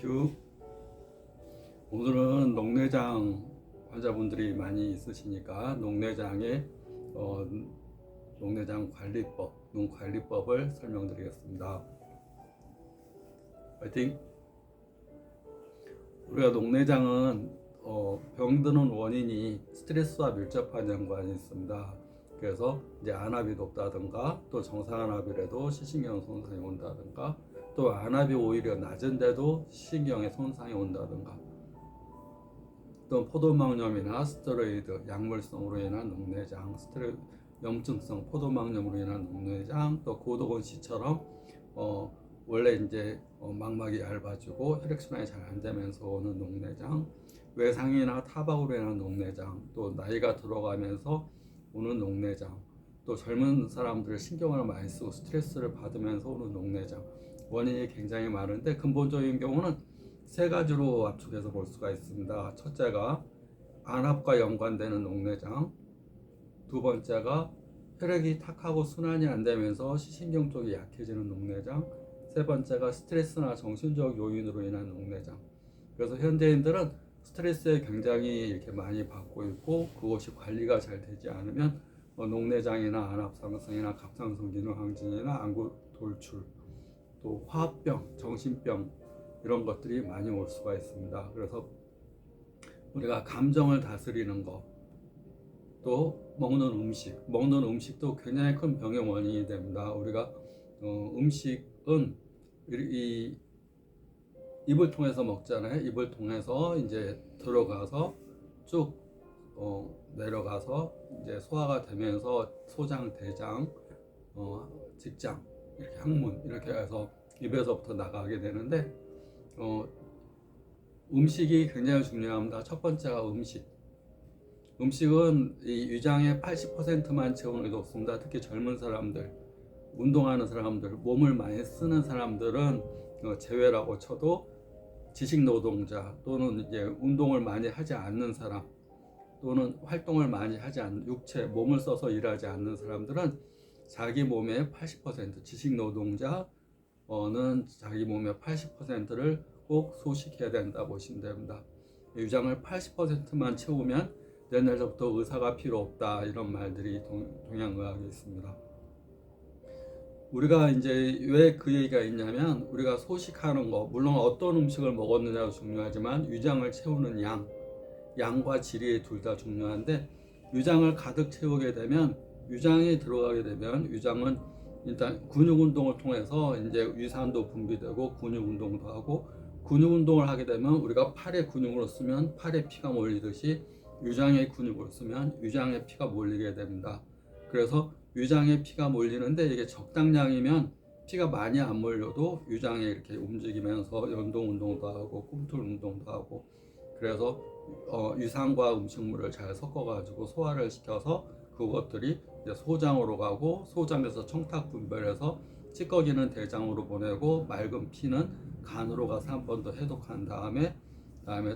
땡큐. 오늘은 녹내장 환자분들이 많이 있으시니까 녹내장 관리법, 눈 관리법을 설명드리겠습니다. 파이팅! 우리가 녹내장은 병드는 원인이 스트레스와 밀접한 연관이 있습니다. 그래서 이제 안압이 높다든가 또 정상안압이라도 시신경 손상이 온다든가 또 안압이 오히려 낮은데도 시신경에 손상이 온다든가 또 포도막염이나 스테로이드 약물성으로 인한 녹내장, 염증성 포도막염으로 인한 녹내장, 또 고도근시처럼 원래 이제 망막이 얇아지고 혈액순환이 잘 안 되면서 오는 녹내장, 외상이나 타박으로 인한 녹내장, 또 나이가 들어가면서 오는 녹내장, 또 젊은 사람들 신경을 많이 쓰고 스트레스를 받으면서 오는 녹내장, 원인이 굉장히 많은데 근본적인 경우는 세 가지로 압축해서 볼 수가 있습니다. 첫째가 안압과 연관되는 녹내장, 두 번째가 혈액이 탁하고 순환이 안 되면서 시신경 쪽이 약해지는 녹내장, 세 번째가 스트레스나 정신적 요인으로 인한 녹내장. 그래서 현대인들은 스트레스에 굉장히 이렇게 많이 받고 있고 그것이 관리가 잘 되지 않으면 녹내장이나 안압 상승이나 갑상선 기능 항진이나 안구 돌출, 또 화합병, 정신병 이런 것들이 많이 올 수가 있습니다. 그래서 우리가 감정을 다스리는 것, 또 먹는 음식도 굉장히 큰 병의 원인이 됩니다. 우리가 음식은 이 입을 통해서 먹잖아요. 입을 통해서 이제 들어가서 쭉 내려가서 이제 소화가 되면서 소장, 대장, 직장, 이렇게 항문 이렇게 해서 입에서부터 나가게 되는데 음식이 굉장히 중요합니다. 첫 번째가 음식은 이 위장의 80%만 채우는 게 높습니다. 특히 젊은 사람들, 운동하는 사람들, 몸을 많이 쓰는 사람들은 제외라고 쳐도 지식노동자 또는 이제 운동을 많이 하지 않는 사람 또는 활동을 많이 하지 않는 몸을 써서 일하지 않는 사람들은 자기 몸의 80%, 지식노동자는 자기 몸의 80%를 꼭 소식해야 된다 보시면 됩니다. 위장을 80%만 채우면 내년부터 의사가 필요 없다 이런 말들이 동양의학에 있습니다. 우리가 이제 왜 그 얘기가 있냐면 우리가 소식하는 거 물론 어떤 음식을 먹었느냐도 중요하지만 위장을 채우는 양과 질이 둘 다 중요한데 위장을 가득 채우게 되면 위장이 들어가게 되면 위장은 일단 근육 운동을 통해서 이제 위산도 분비되고 근육 운동도 하고 근육 운동을 하게 되면 우리가 팔에 근육으로 쓰면 팔에 피가 몰리듯이 위장의 근육을 쓰면 위장에 피가 몰리게 됩니다. 그래서 위장에 피가 몰리는데 이게 적당량이면 피가 많이 안 몰려도 위장에 이렇게 움직이면서 연동 운동도 하고 꿈틀 운동도 하고 그래서 위산과 음식물을 잘 섞어 가지고 소화를 시켜서 그것들이 이제 소장으로 가고 소장에서 청탁 분별해서 찌꺼기는 대장으로 보내고 맑은 피는 간으로 가서 한 번 더 해독한 다음에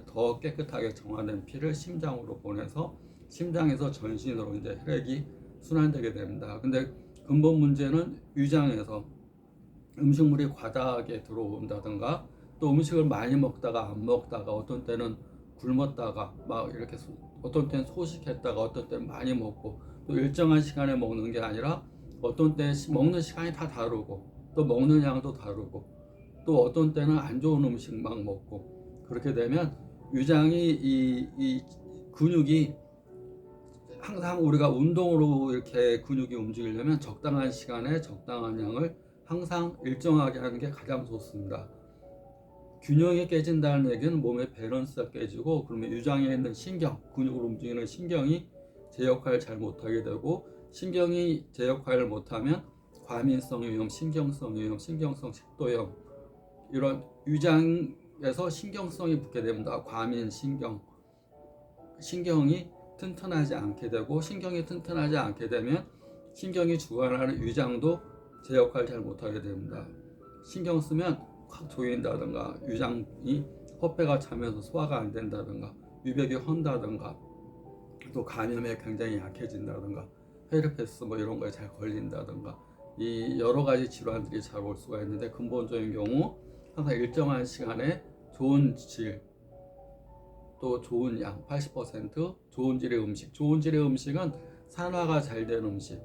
더 깨끗하게 정화된 피를 심장으로 보내서 심장에서 전신으로 이제 혈액이 순환되게 됩니다. 근데 근본 문제는 위장에서 음식물이 과다하게 들어온다든가 또 음식을 많이 먹다가 안 먹다가 어떤 때는 굶었다가 막 이렇게 어떤 때는 소식했다가 어떤 때는 많이 먹고 또 일정한 시간에 먹는 게 아니라 어떤 때 먹는 시간이 다 다르고 또 먹는 양도 다르고 또 어떤 때는 안 좋은 음식 막 먹고 그렇게 되면 위장이 이 근육이 항상 우리가 운동으로 이렇게 근육이 움직이려면 적당한 시간에 적당한 양을 항상 일정하게 하는 게 가장 좋습니다. 균형이 깨진다는 얘기는 몸의 밸런스가 깨지고 그러면 위장에 있는 근육을 움직이는 신경이 제 역할을 잘 못하게 되고 신경이 제 역할을 못하면 과민성 위염, 신경성 위염, 신경성 식도염 이런 위장에서 신경성이 붙게 됩니다. 신경이 튼튼하지 않게 되고 신경이 튼튼하지 않게 되면 신경이 주관하는 위장도 제 역할을 잘 못하게 됩니다. 신경 쓰면 확 조인다든가 위장이 허폐가 차면서 소화가 안 된다든가 위벽이 헌다든가 또 간염에 굉장히 약해진다든가 헤르페스 뭐 이런 거에 잘 걸린다든가 이 여러 가지 질환들이 잘 올 수가 있는데 근본적인 경우 항상 일정한 시간에 좋은 질, 또 좋은 양, 80% 좋은 질의 음식. 좋은 질의 음식은 산화가 잘 된 음식,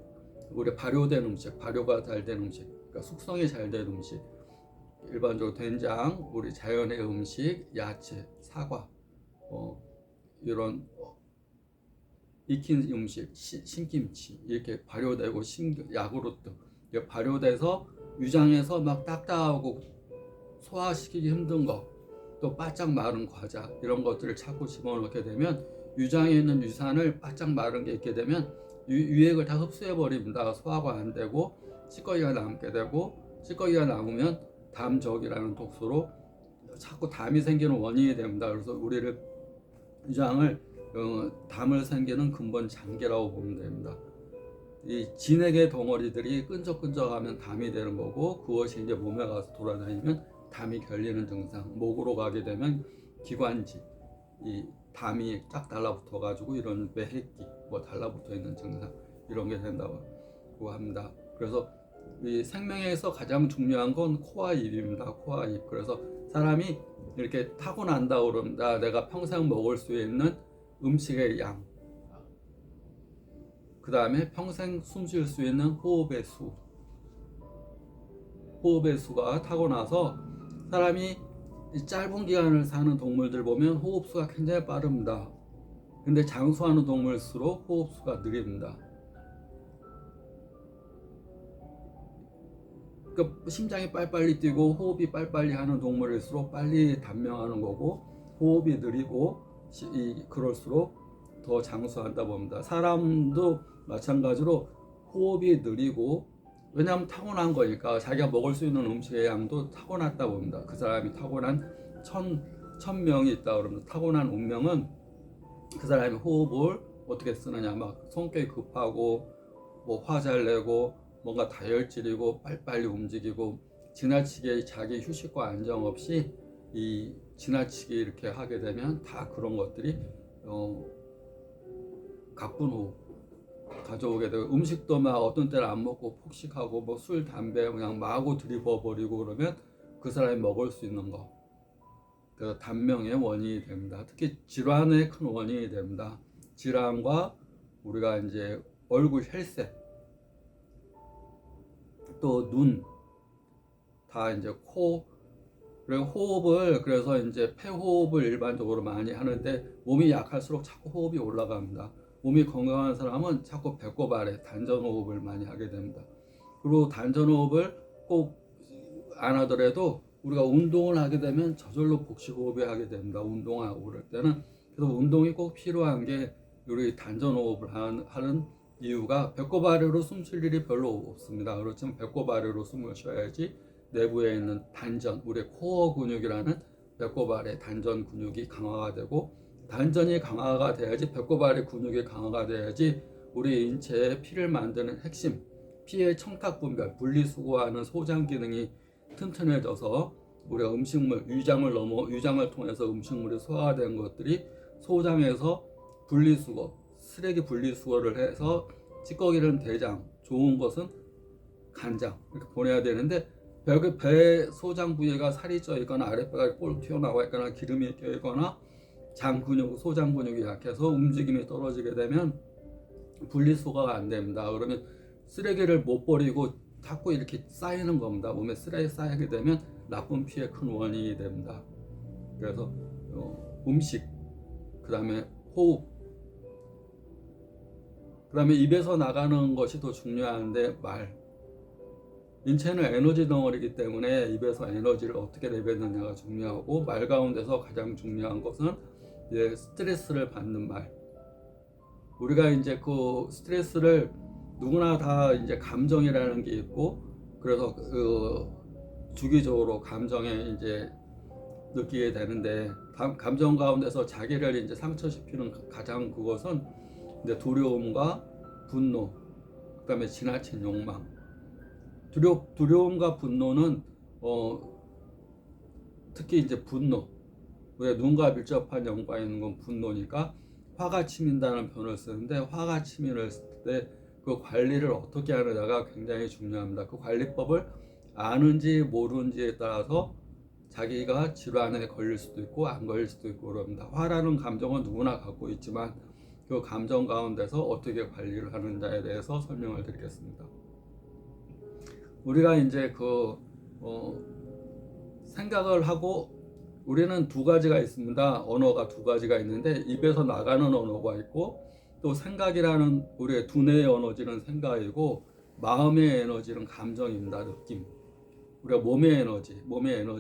우리 발효된 음식, 발효가 잘 된 음식, 그러니까 숙성이 잘 된 음식. 일반적으로 된장, 우리 자연의 음식, 야채, 사과, 이런 익힌 음식, 신김치 이렇게 발효되고 야구르트 이렇게 발효돼서 위장에서 막 딱딱하고 소화시키기 힘든 거, 또 바짝 마른 과자 이런 것들을 자꾸 집어넣게 되면 위장에 있는 유산을 바짝 마른 게 있게 되면 유액을 다 흡수해 버립니다. 소화가 안 되고 찌꺼기가 남게 되고, 찌꺼기가 남으면 담적이라는 독소로 자꾸 담이 생기는 원인이 됩니다. 그래서 우리를 위장을 담을 생기는 근본 장기라고 보면 됩니다. 이 진액의 덩어리들이 끈적끈적하면 담이 되는 거고, 그것이 이제 몸에 가서 돌아다니면 담이 결리는 증상, 목으로 가게 되면 기관지, 이 담이 쫙 달라붙어 가지고 이런 매핵기, 뭐 달라붙어 있는 증상 이런 게 된다고 합니다. 그래서 이 생명에서 가장 중요한 건 코와 입입니다. 코와 입. 그래서 사람이 이렇게 타고난다 그럽니다. 내가 평생 먹을 수 있는 음식의 양, 그 다음에 평생 숨 쉴 수 있는 호흡의 수, 호흡의 수가 타고나서 사람이 짧은 기간을 사는 동물들 보면 호흡수가 굉장히 빠릅니다. 근데 장수하는 동물일수록 호흡수가 느립니다. 그러니까 심장이 빨리빨리 뛰고 호흡이 빨리빨리 하는 동물일수록 빨리 단명하는 거고, 호흡이 느리고 그럴수록 더 장수한다 봅니다. 사람도 마찬가지로 호흡이 느리고, 왜냐하면 타고난 거니까 자기가 먹을 수 있는 음식의 양도 타고났다 봅니다. 그 사람이 타고난 천 명이 있다 그러면 타고난 운명은 그 사람이 호흡을 어떻게 쓰느냐, 막 성격이 급하고 뭐 화 잘 내고 뭔가 다혈질이고 빨리빨리 움직이고, 지나치게 자기 휴식과 안정 없이 지나치게 이렇게 하게 되면 다 그런 것들이 가뿐호흡 가져오게 되고, 음식도 막 어떤 때는 안 먹고 폭식하고 뭐 술, 담배 그냥 마구 들이부어 버리고 그러면 그 사람이 먹을 수 있는 거, 그래서 단명의 원인이 됩니다. 특히 질환의 큰 원인이 됩니다. 질환과 우리가 이제 얼굴 혈색, 또 눈, 다 이제 코, 그리고 호흡을, 그래서 이제 폐호흡을 일반적으로 많이 하는데 몸이 약할수록 자꾸 호흡이 올라갑니다. 몸이 건강한 사람은 자꾸 배꼽 아래 단전호흡을 많이 하게 됩니다. 그리고 단전호흡을 꼭 안 하더라도 우리가 운동을 하게 되면 저절로 복식호흡을 하게 됩니다. 운동하고 그럴 때는. 그래서 운동이 꼭 필요한 게, 우리 단전호흡을 하는 이유가 배꼽 아래로 숨 쉴 일이 별로 없습니다. 그렇지만 배꼽 아래로 숨을 쉬어야지 내부에 있는 단전, 우리 코어 근육이라는 배꼽 아래 단전 근육이 강화가 되고, 단전이 강화가 돼야지, 배꼽 아래 근육이 강화가 돼야지 우리 인체에 피를 만드는 핵심, 피의 청탁 분별, 분리수거하는 소장 기능이 튼튼해져서 우리가 음식물, 위장을 통해서 음식물이 소화가 된 것들이 소장에서 분리수거, 쓰레기 분리수거를 해서 찌꺼기는 대장, 좋은 것은 간장 이렇게 보내야 되는데, 배 소장 부위가 살이 쪄 있거나 아랫배가 꼴 튀어나와 있거나 기름이 껴 있거나 장 근육, 소장 근육이 약해서 움직임이 떨어지게 되면 분리수거가 안 됩니다. 그러면 쓰레기를 못 버리고 자꾸 이렇게 쌓이는 겁니다. 몸에 쓰레기 쌓이게 되면 나쁜 피의 큰 원인이 됩니다. 그래서 음식, 그 다음에 호흡, 그 다음에 입에서 나가는 것이 더 중요한데, 인체는 에너지 덩어리이기 때문에 입에서 에너지를 어떻게 내뱉느냐가 중요하고, 말 가운데서 가장 중요한 것은 이제 스트레스를 받는 말. 우리가 이제 그 스트레스를 누구나 다 이제 감정이라는 게 있고, 그래서 주기적으로 감정에 이제 느끼게 되는데, 감정 가운데서 자기를 이제 상처시키는 가장 그것은 이제 두려움과 분노, 그다음에 지나친 욕망. 두려움과 분노는 특히 이제 분노, 왜 눈과 밀접한 연관이 있는 건 분노니까 화가 치민다는 표현을 쓰는데, 화가 치밀을 때 그 관리를 어떻게 하느냐가 굉장히 중요합니다. 그 관리법을 아는지 모르는지에 따라서 자기가 질환에 걸릴 수도 있고 안 걸릴 수도 있고 그럽니다. 화라는 감정은 누구나 갖고 있지만 그 감정 가운데서 어떻게 관리를 하는지에 대해서 설명을 드리겠습니다. 우리가 이제 생각을 하고, 우리는 두 가지가 있습니다. 언어가 두 가지가 있는데, 입에서 나가는 언어가 있고, 또 생각이라는 우리의 두뇌의 에너지는 생각이고, 마음의 에너지는 감정입니다. 느낌. 우리가 몸의 에너지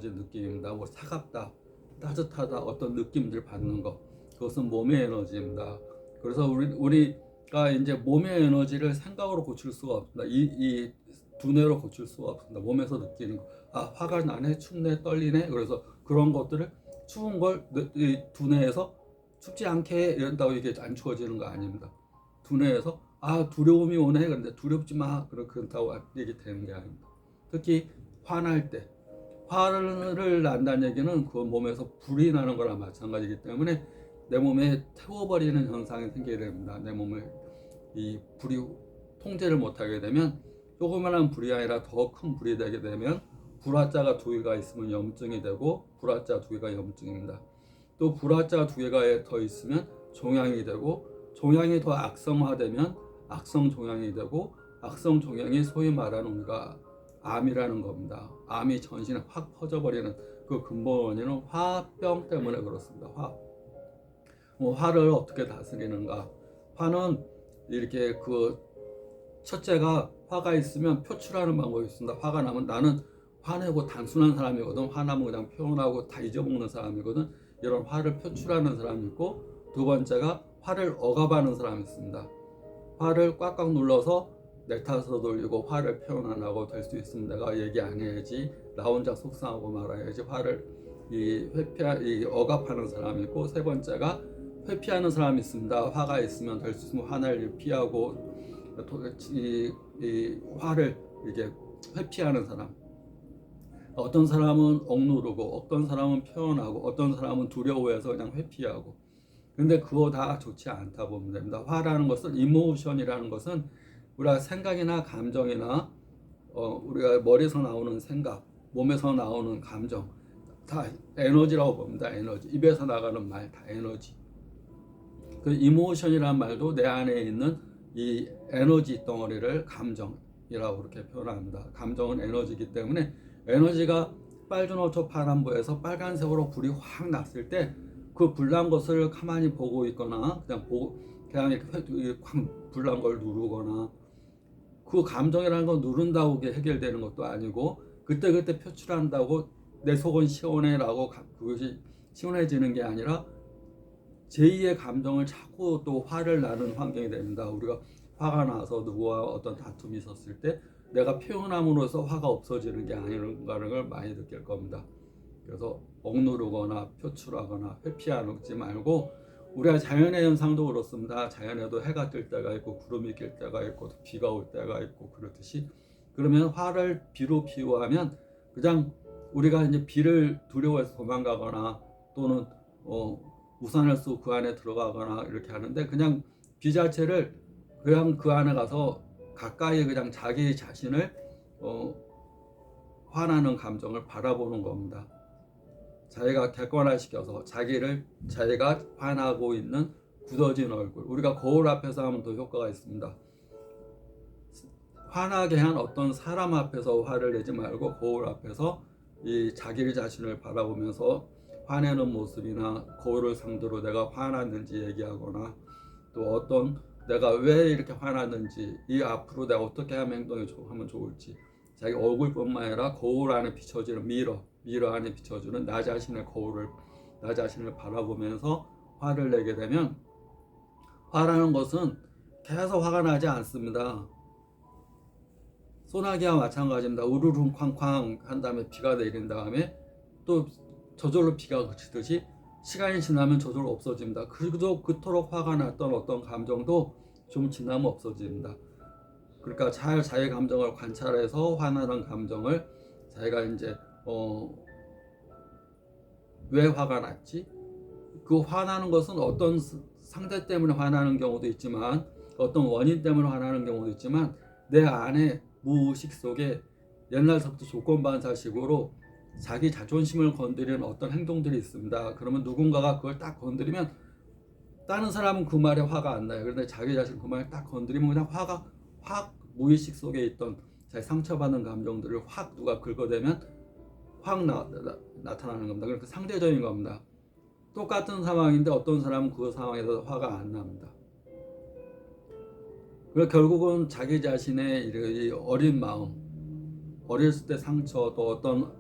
느낌입니다. 뭐 차갑다, 따뜻하다, 어떤 느낌들 받는 것, 그것은 몸의 에너지입니다. 그래서 우리가 이제 몸의 에너지를 생각으로 고칠 수가 없습니다. 이 두뇌로 고칠 수가 없습니다. 몸에서 느끼는 거, 아, 화가 나네, 춥네, 떨리네. 그래서 그런 것들을, 추운 걸 이 두뇌에서 춥지 않게 이런다고 이게 안 추워지는 거 아닙니다. 두뇌에서 아, 두려움이 오네, 그런데 두렵지 마, 그렇다고 얘기 되는 게 아닙니다. 특히 화날 때, 화를 난다는 얘기는 그 몸에서 불이 나는 거랑 마찬가지이기 때문에 내 몸에 태워버리는 현상이 생기게 됩니다. 내 몸을 이 불이 통제를 못하게 되면, 조그만한 불이 아니라 더 큰 불이 되게 되면, 불화자가 두 개가 있으면 염증이 되고, 불화자 두 개가 염증입니다. 또 불화자 두 개가 더 있으면 종양이 되고, 종양이 더 악성화되면 악성 종양이 되고, 악성 종양이 소위 말하는 우리가 암이라는 겁니다. 암이 전신에 확 퍼져버리는 그 근본 원인은 화병 때문에 그렇습니다. 화를 어떻게 다스리는가? 화는 이렇게 첫째가, 화가 있으면 표출하는 방법이 있습니다. 화가 나면, 나는 화내고 단순한 사람이거든. 화나면 그냥 표현하고 다 잊어먹는 사람이거든. 이런 화를 표출하는 사람이 있고, 두 번째가 화를 억압하는 사람이 있습니다. 화를 꽉꽉 눌러서 내 탓으로 돌리고 화를 표현 안 하고 될 수 있으면 내가 얘기 안 해야지, 나 혼자 속상하고 말아야지, 화를 억압하는 사람이 있고, 세 번째가 회피하는 사람이 있습니다. 화가 있으면 될 수 있으면 화날 일 피하고, 화를 이렇게 회피하는 사람. 어떤 사람은 억누르고, 어떤 사람은 표현하고, 어떤 사람은 두려워해서 그냥 회피하고. 근데 그거 다 좋지 않다 보면 됩니다. 화라는 것은, 이모션이라는 것은 우리가 생각이나 감정이나 우리가 머리에서 나오는 생각, 몸에서 나오는 감정, 다 에너지라고 봅니다. 에너지. 입에서 나가는 말 다 에너지. 그 이모션이라는 말도 내 안에 있는 이 에너지 덩어리를 감정이라고 그렇게 표현합니다. 감정은 에너지이기 때문에, 에너지가 빨주노초 파란보에서 빨간색으로 불이 확 났을 때, 그 불난 것을 가만히 보고 있거나 그냥 이렇게 불난 걸 누르거나, 그 감정이라는 건 누른다고 해결되는 것도 아니고, 그때그때 표출한다고 내 속은 시원해라고 그것이 시원해지는 게 아니라, 제2의 감정을 자꾸 또 화를 나는 환경이 됩니다. 우리가 화가 나서 누구와 어떤 다툼이 있었을 때 내가 표현함으로써 화가 없어지는 게 아닌가라는 걸 많이 느낄 겁니다. 그래서 억누르거나 표출하거나 회피하지 말고, 우리가 자연의 현상도 그렇습니다. 자연에도 해가 뜰 때가 있고 구름이 낄 때가 있고 비가 올 때가 있고 그렇듯이, 그러면 화를 비로 비유하면 그냥 우리가 이제 비를 두려워해서 도망가거나, 또는 우산을 쓰고 그 안에 들어가거나 이렇게 하는데, 그냥 비 자체를 그냥 그 안에 가서 가까이 그냥 자기 자신을 화나는 감정을 바라보는 겁니다. 자기가 객관화시켜서 자기가 화나고 있는 굳어진 얼굴, 우리가 거울 앞에서 하면 더 효과가 있습니다. 화나게 한 어떤 사람 앞에서 화를 내지 말고, 거울 앞에서 이 자기 자신을 바라보면서 화내는 모습이나 거울을 상대로 내가 화났는지 얘기하거나, 또 내가 왜 이렇게 화났는지, 이 앞으로 내가 어떻게 하면 하면 좋을지, 자기 얼굴뿐만 아니라 거울 안에 비춰지는 미러 안에 비춰주는 나 자신의 거울을, 나 자신을 바라보면서 화를 내게 되면, 화라는 것은 계속 화가 나지 않습니다. 소나기와 마찬가지입니다. 우르릉 쾅쾅 한 다음에 비가 내린 다음에 또 저절로 비가 그치듯이 시간이 지나면 저절로 없어집니다. 그토록 화가 났던 어떤 감정도 좀 지나면 없어집니다. 그러니까 잘 자기 감정을 관찰해서 화나는 감정을 자기가 이제 왜 화가 났지? 그 화나는 것은 어떤 상대 때문에 화나는 경우도 있지만, 어떤 원인 때문에 화나는 경우도 있지만, 내 안에 무의식 속에 옛날서부터 조건반사식으로 자기 자존심을 건드리는 어떤 행동들이 있습니다. 그러면 누군가가 그걸 딱 건드리면 다른 사람은 그 말에 화가 안 나요. 그런데 자기 자신 그 말을 딱 건드리면 그냥 화가 확 무의식 속에 있던 자기 상처받는 감정들을 확 누가 긁어대면 확 나타나는 겁니다. 그러니까 상대적인 겁니다. 똑같은 상황인데 어떤 사람은 그 상황에서 화가 안 납니다. 그래서 결국은 자기 자신의 이 어린 마음, 어렸을 때 상처, 또 어떤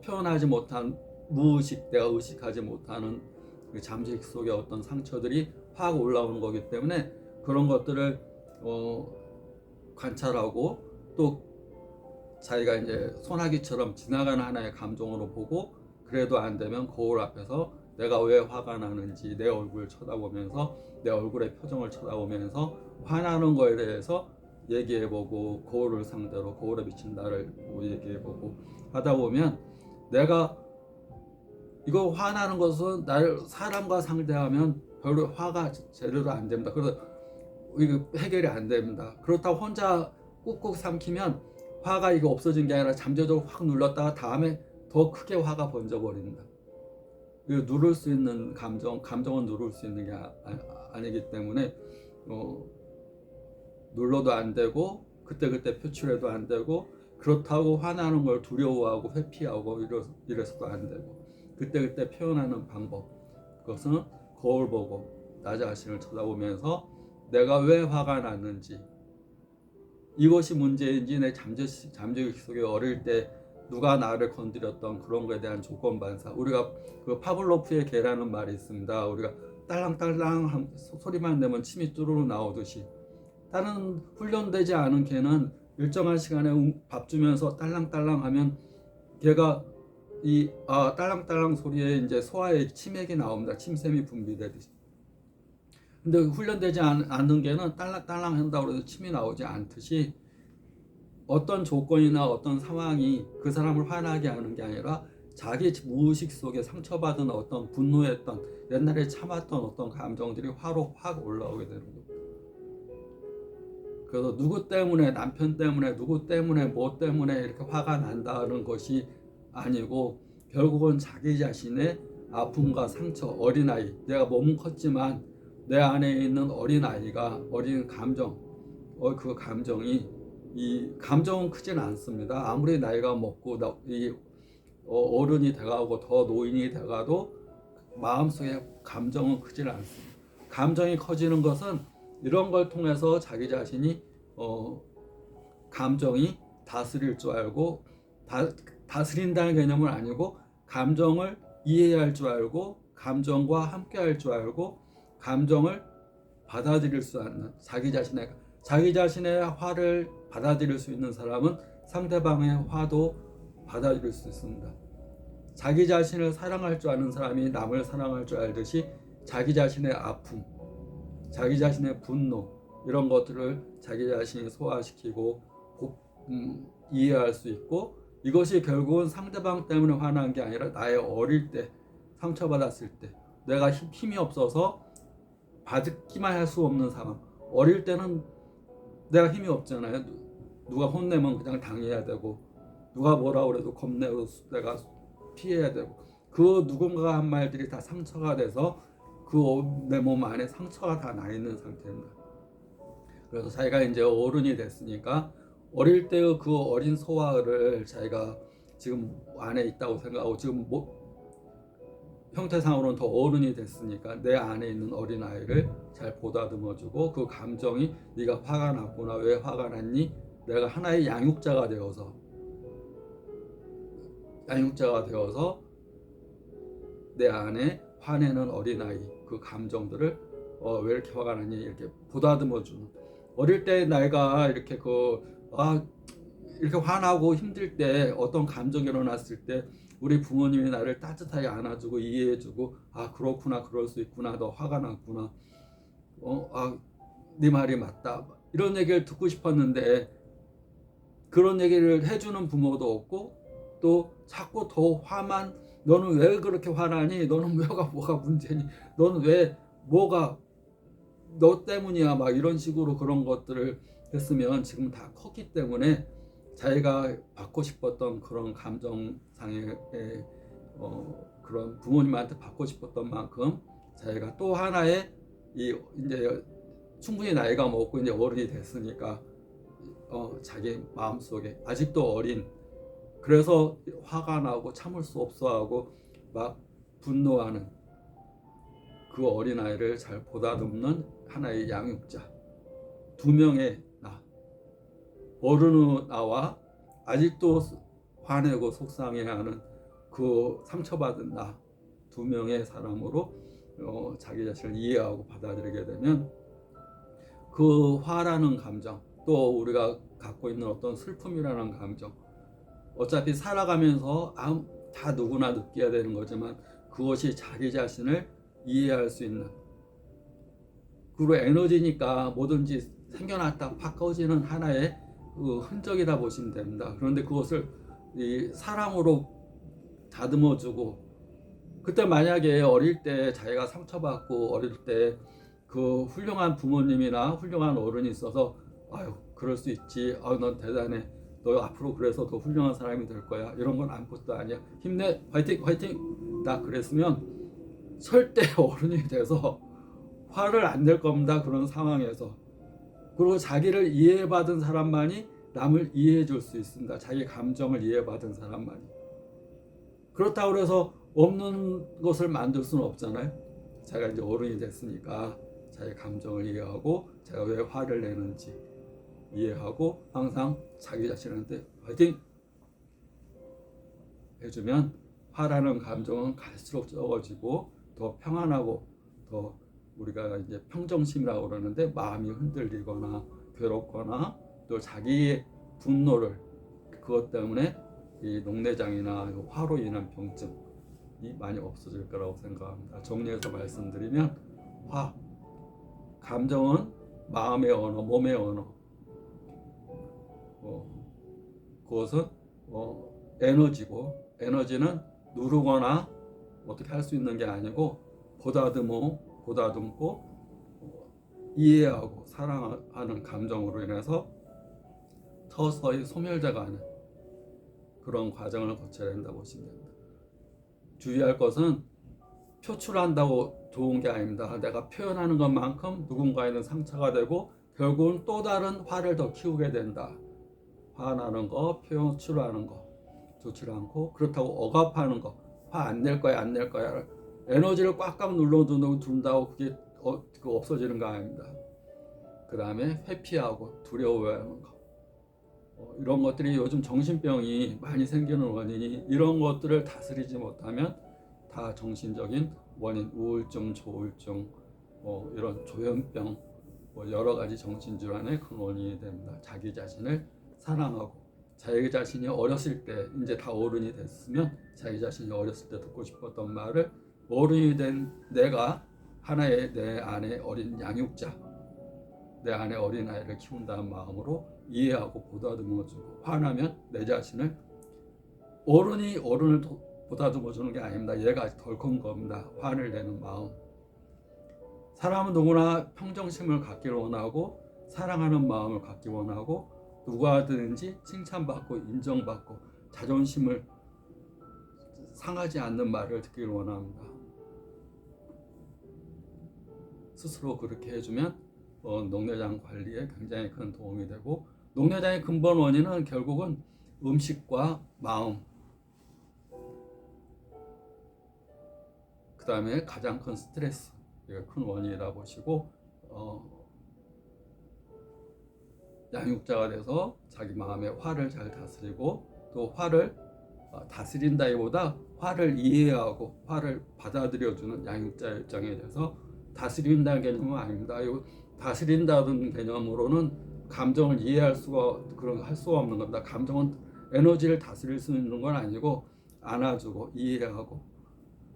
표현하지 못한 무의식, 내가 의식하지 못하는 그 잠재의식 속의 어떤 상처들이 확 올라오는 거기 때문에 그런 것들을 관찰하고 또 자기가 이제 소나기처럼 지나가는 하나의 감정으로 보고 그래도 안 되면 거울 앞에서 내가 왜 화가 나는지 내 얼굴을 쳐다보면서 내 얼굴의 표정을 쳐다보면서 화나는 거에 대해서 얘기해보고 거울을 상대로 거울에 비친 나를 보고 얘기해보고 하다 보면 내가 이거 화나는 것은 나를 사람과 상대하면 별로 화가 제대로 안 됩니다. 그래서 이거 해결이 안 됩니다. 그렇다고 혼자 꾹꾹 삼키면 화가 이거 없어진 게 아니라 잠재적으로 확 눌렀다가 다음에 더 크게 화가 번져버립니다. 이거 누를 수 있는 감정은 누를 수 있는 게 아니기 때문에 눌러도 안 되고 그때그때 표출해도 안 되고 그렇다고 화나는 걸 두려워하고 회피하고 이래서도 안 되고 그때그때 표현하는 방법, 그것은 거울 보고 나 자신을 쳐다보면서 내가 왜 화가 났는지, 이것이 문제인지 내 잠재의식 속에 어릴 때 누가 나를 건드렸던 그런 거에 대한 조건 반사. 우리가 그 파블로프의 개라는 말이 있습니다. 우리가 딸랑딸랑 소리만 내면 침이 뚜루루 나오듯이 다른 훈련되지 않은 개는 일정한 시간에 밥 주면서 딸랑딸랑 하면 걔가 딸랑딸랑 소리에 이제 소화에 치맥이 나옵니다. 침샘이 분비되듯이. 근데 훈련되지 않는 개는 딸랑딸랑 한다고 해서 침이 나오지 않듯이 어떤 조건이나 어떤 상황이 그 사람을 화나게 하는 게 아니라 자기 무의식 속에 상처받은 어떤 분노했던 옛날에 참았던 어떤 감정들이 화로 확 올라오게 되는 겁니다. 그래서 누구 때문에, 남편 때문에, 누구 때문에, 뭐 때문에 이렇게 화가 난다는 것이 아니고 결국은 자기 자신의 아픔과 상처, 어린아이, 내가 몸은 컸지만 내 안에 있는 어린아이가, 어린 감정, 그 감정이, 이 감정은 크진 않습니다. 아무리 나이가 먹고 어른이 돼가고 더 노인이 돼가도 마음속에 감정은 크질 않습니다. 감정이 커지는 것은 이런 걸 통해서 자기 자신이 감정이 다스릴 줄 알고 다스린다는 개념은 아니고 감정을 이해할 줄 알고 감정과 함께할 줄 알고 감정을 받아들일 수 있는 자기 자신의 화를 받아들일 수 있는 사람은 상대방의 화도 받아들일 수 있습니다. 자기 자신을 사랑할 줄 아는 사람이 남을 사랑할 줄 알듯이 자기 자신의 아픔, 자기 자신의 분노 이런 것들을 자기 자신이 소화시키고 이해할 수 있고 이것이 결국은 상대방 때문에 화난 게 아니라 나의 어릴 때 상처받았을 때 내가 힘이 없어서 받기만 할 수 없는 상황. 어릴 때는 내가 힘이 없잖아요. 누가 혼내면 그냥 당해야 되고 누가 뭐라 그래도 겁내고 내가 피해야 되고 그 누군가가 한 말들이 다 상처가 돼서 그 내 몸 안에 상처가 다 나 있는 상태입니다. 그래서 자기가 이제 어른이 됐으니까 어릴 때의 그 어린 소화를 자기가 지금 안에 있다고 생각하고 지금 형태상으로는 더 어른이 됐으니까 내 안에 있는 어린아이를 잘 보다듬어주고 그 감정이 네가 화가 났구나, 왜 화가 났니? 내가 하나의 양육자가 되어서 내 안에 화내는 어린아이 그 감정들을 왜 이렇게 화가 났니? 이렇게 보다듬어주는 어릴 때 내가 이렇게 이렇게 화나고 힘들 때 어떤 감정이 일어났을 때 우리 부모님이 나를 따뜻하게 안아주고 이해해주고 그렇구나, 그럴 수 있구나, 너 화가 났구나, 네 말이 맞다 이런 얘기를 듣고 싶었는데 그런 얘기를 해주는 부모도 없고 또 자꾸 더 화만 너는 왜 그렇게 화나니? 너는 뭐가 문제니? 너는 왜 뭐가 너 때문이야 막 이런 식으로 그런 것들을 했으면 지금 다 컸기 때문에 자기가 받고 싶었던 그런 감정상의 그런 부모님한테 받고 싶었던 만큼 자기가 또 하나의 이제 충분히 나이가 먹고 이제 어른이 됐으니까 자기 마음속에 아직도 어린, 그래서 화가 나고 참을 수 없어 하고 막 분노하는 그 어린아이를 잘 보다듬는 하나의 양육자, 두 명의 나, 어른의 나와 아직도 화내고 속상해하는 그 상처받은 나, 두 명의 사람으로 자기 자신을 이해하고 받아들이게 되면 그 화라는 감정, 또 우리가 갖고 있는 어떤 슬픔이라는 감정, 어차피 살아가면서 다 누구나 느껴야 되는 거지만 그것이 자기 자신을 이해할 수 있는, 그리고 에너지니까 뭐든지 생겨났다 팍 꺼지는 하나의 그 흔적이다 보시면 됩니다. 그런데 그것을 이 사랑으로 다듬어주고, 그때 만약에 어릴 때 자기가 상처받고 어릴 때 그 훌륭한 부모님이나 훌륭한 어른이 있어서 아유 그럴 수 있지, 아유 넌 대단해, 너 앞으로 그래서 더 훌륭한 사람이 될 거야, 이런 건 아무것도 아니야, 힘내, 화이팅 화이팅, 나 그랬으면 절대 어른이 돼서 화를 안 낼 겁니다. 그런 상황에서. 그리고 자기를 이해받은 사람만이 남을 이해해 줄 수 있습니다. 자기 감정을 이해받은 사람만이. 그렇다고 해서 없는 것을 만들 수는 없잖아요. 제가 이제 어른이 됐으니까 자기 감정을 이해하고 제가 왜 화를 내는지 이해하고 항상 자기 자신한테 화이팅 해주면 화라는 감정은 갈수록 적어지고 더 평안하고, 더 우리가 이제 평정심이라고 그러는데 마음이 흔들리거나 괴롭거나 또 자기의 분노를, 그것 때문에 이 녹내장이나 화로 인한 병증이 많이 없어질 거라고 생각합니다. 정리해서 말씀드리면 감정은 마음의 언어, 몸의 언어, 그것은 에너지고, 에너지는 누르거나 어떻게 할 수 있는 게 아니고 보다듬고 이해하고 사랑하는 감정으로 인해서 서서히 소멸돼가는 그런 과정을 거쳐야 된다고 보시면 됩니다. 주의할 것은 표출한다고 좋은 게 아닙니다. 내가 표현하는 것만큼 누군가에는 상처가 되고 결국은 또 다른 화를 더 키우게 된다. 화나는 거, 표출하는 거 좋지 않고, 그렇다고 억압하는 거, 화 안 낼 거야 안 낼 거야, 에너지를 꽉꽉 눌러둔다고 그게 없어지는 거 아닙니다. 그 다음에 회피하고 두려워하는 거, 이런 것들이 요즘 정신병이 많이 생기는 원인이, 이런 것들을 다스리지 못하면 다 정신적인 원인, 우울증, 조울증, 이런 조현병, 여러 가지 정신질환의 큰 원인이 됩니다. 자기 자신을 사랑하고, 자기 자신이 어렸을 때, 이제 다 어른이 됐으면 자기 자신이 어렸을 때 듣고 싶었던 말을 어른이 된 내가 하나의 내 안에 어린 양육자, 내 안에 어린아이를 키운다는 마음으로 이해하고 보다듬어주고, 화나면 내 자신을, 어른이 어른을 보다듬어주는 게 아닙니다. 얘가 아직 덜 큰 겁니다. 화를 내는 마음. 사람은 누구나 평정심을 갖기를 원하고 사랑하는 마음을 갖기 원하고, 누구하든지 칭찬받고 인정받고 자존심을 상하지 않는 말을 듣기를 원합니다. 스스로 그렇게 해주면 녹내장 관리에 굉장히 큰 도움이 되고, 녹내장의 근본 원인은 결국은 음식과 마음, 그 다음에 가장 큰 스트레스, 이게 큰 원인이라 보시고, 양육자가 돼서 자기 마음의 화를 잘 다스리고, 또 화를 다스린다기보다 화를 이해하고 화를 받아들여주는 양육자 입장에 대해서, 다스린다는 개념은 아닙니다. 다스린다는 개념으로는 감정을 이해할 수가, 할 수가 없는 겁니다. 감정은 에너지를 다스릴 수 있는 건 아니고, 안아주고 이해하고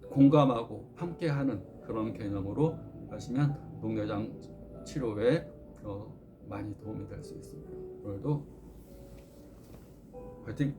공감하고 함께하는 그런 개념으로 하시면 녹내장 치료에 많이 도움이 될 수 있습니다. 오늘도 화이팅!